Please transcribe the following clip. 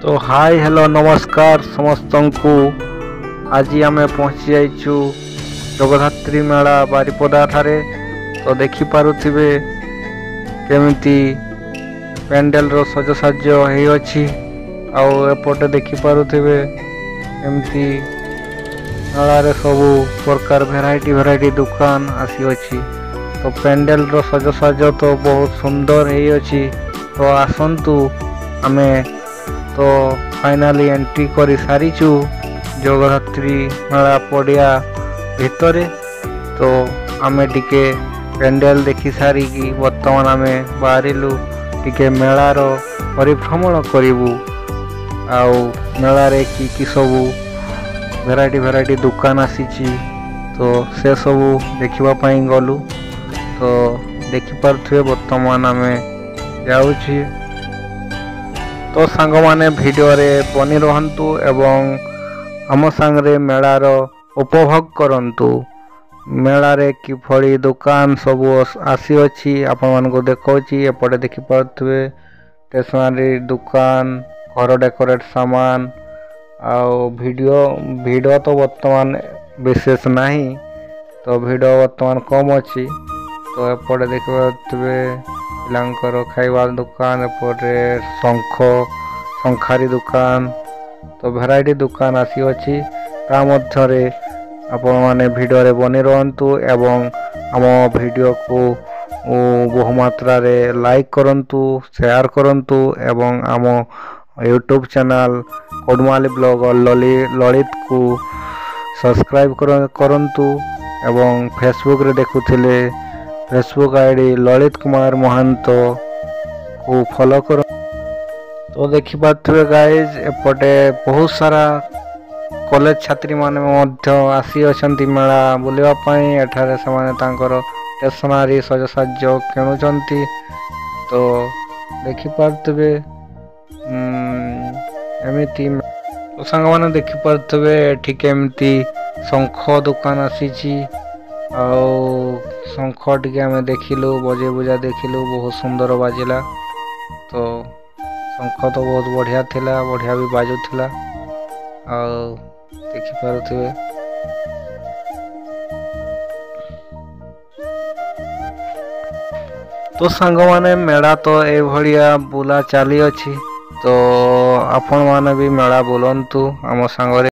तो hi hello नमस्कार समस्त को। आज आम पहुँची जाइचु जगधात्री मेला बारिपदा ठारे। तो देखि पारुथिबे केमिति पेंडेल रो सजसाज्य हेइ अछि। आउ एपटे देखि पारुथिबे केमिति मेला रे सबु प्रकार भेराइटी दुकान आसी अछि। तो पेंडेल रो सजसाज्य तो बहुत सुंदर हेइ अछि। तो आसंतु आमे तो फाइनाली एंट्री करी सारीचु जगधात्री मेला पड़िया भितरे। तो आमे टिके पेंडेल देखि सारी कि वर्तमान आमे बाहरिलु टिके मेलार परिभ्रमण करिवु। आउ मेला रे कि सबु भेराइटी दुकान आसीची तो से सबु देखिबा पई गलु। तो देखि पारथुए वर्तमान आमे जाउछि। तो सांग माने वीडियो रे बनी रहंतु एवं हम संगरे मेलार उपभोग करंतु। मेला रे कि फड़ी दुकान सब आसी अछि आपण मान को देखौछि। एपटे देखि पारथुए स्टेशनरी दुकान, घर डेकोरेट सामान आउ वीडियो तो वर्तमान विशेष नहीं। तो वीडियो वर्तमान कम अछि। तो एपटे देखि पारथुए पिलांकर खाइबा दुकान, एपटे शंखारी दुकान। तो भेराइटी दुकान आसी अछि। ता मध्यरे आपण माने वीडियो रे बनी रहंतु एवं हम वीडियो को बहु मात्रा रे लाइक करंतु, शेयर करंतु एवं हम यूट्यूब चैनल कोडमाली ब्लॉग ललित को सब्सक्राइब करंतु एवं फेसबुक रे देखुथिले फेसबुक आईडी ललित कुमार महंत को फॉलो कर। तो देखि पाथुए गाइज एपटे बहुत सारा कॉलेज छात्री माने मध्य आसी अछंती मेला बुलिबा पई। एठारे समाने तांकर स्टेशनरी सजसाज्य किणुचंती। तो देखि पाथुए एमिति तो संग माने देखि पाथुए एठी केमती शंख दुकान आसीची। आउ शंख टिके आमे देखिलु, बजे बुझा देखिलु, बहुत सुंदर बाजिला। तो शंख तो बहुत बढ़िया थिला, बढ़िया भी बाजू थिला। और देखि पारुथिबे तो सांग माने मेला तो ए भलिया बुला चाली अछि। तो आपण माने भी मेला बुलंतु हम संगरे।